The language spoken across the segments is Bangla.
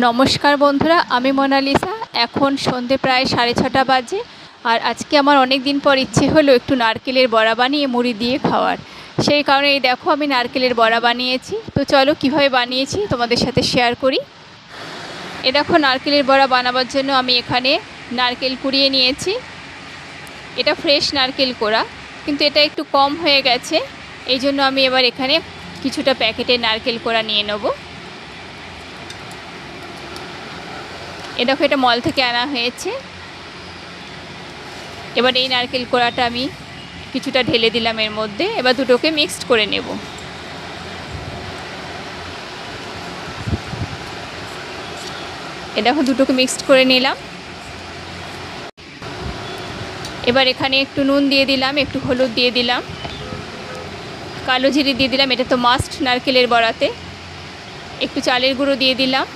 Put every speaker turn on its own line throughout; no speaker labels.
নমস্কার বন্ধুরা, আমি মোনালিসা। এখন সন্ধে প্রায় 6:30 বাজে। আর আজকে আমার অনেক দিন পর ইচ্ছে হলো একটু নারকেলের বড়া বানিয়ে মুড়ি দিয়ে খাওয়ার। সেই কারণে এই দেখো আমি নারকেলের বড়া বানিয়েছি। তো চলো কীভাবে বানিয়েছি তোমাদের সাথে শেয়ার করি। এ দেখো নারকেলের বড়া বানাবার জন্য আমি এখানে নারকেল কুড়িয়ে নিয়েছি। এটা ফ্রেশ নারকেল কোড়া, কিন্তু এটা একটু কম হয়ে গেছে। এই জন্য আমি এবার এখানে কিছুটা প্যাকেটের নারকেল কোড়া নিয়ে নেব। এ দেখো এটা মল থেকে আনা হয়েছে। এবার এই নারকেল কোড়াটা আমি কিছুটা ঢেলে দিলাম এর মধ্যে। এবার দুটোকে মিক্সড করে নেব। এ দেখো দুটোকে মিক্সড করে নিলাম। এবার এখানে একটু নুন দিয়ে দিলাম, একটু হলুদ দিয়ে দিলাম, কালো জিরে দিয়ে দিলাম, এটা তো মাস্ট নারকেলের বড়াতে। একটু চালের গুঁড়ো দিয়ে দিলাম,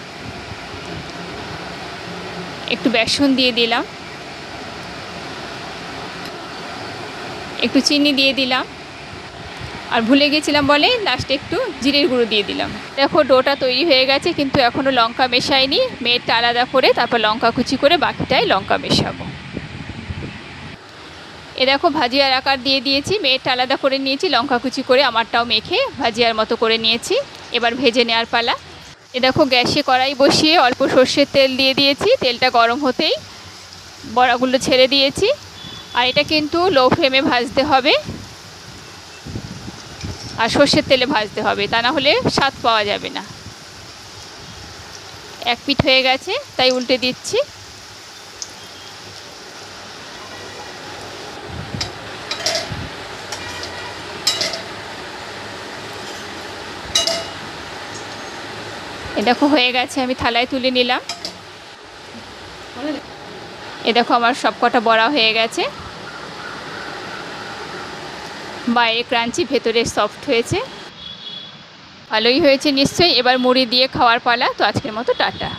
একটু বেসন দিয়ে দিলাম, একটু চিনি দিয়ে দিলাম, আর ভুলে গেছিলাম বলে লাস্টে একটু জিরের গুঁড়ো দিয়ে দিলাম। দেখো ডোটা তৈরি হয়ে গেছে, কিন্তু এখনও লঙ্কা মেশাইনি। মেয়েরটা আলাদা করে তারপর লঙ্কা কুচি করে বাকিটাই লঙ্কা মেশাবো। এ দেখো ভাজিয়ার আকার দিয়ে দিয়েছি, মেয়েরটা আলাদা করে নিয়েছি, লঙ্কা কুচি করে আমারটাও মেখে ভাজিয়ার মতো করে নিয়েছি। এবার ভেজে নেওয়ার পালা। এ দেখো গ্যাসে কড়াই বসিয়ে অল্প সর্ষের তেল দিয়ে দিয়েছি। তেলটা গরম হতেই বড়াগুলো ছেড়ে দিয়েছি। আর এটা কিন্তু লো ফ্লেমে ভাজতে হবে, আর সর্ষের তেলে ভাজতে হবে, তা না হলে স্বাদ পাওয়া যাবে না। এক পিঠ হয়ে গেছে, তাই উল্টে দিচ্ছি। এ দেখো হয়ে গেছে, আমি থালায় তুলে নিলাম। এ দেখো আমার সব কটা বড়া হয়ে গেছে। বাইরে ক্রাঞ্চি, ভেতরে সফট হয়েছে, ভালোই হয়েছে নিশ্চয়ই। এবার মুড়ি দিয়ে খাওয়ার পালা। তো আজকের মতো টাটা।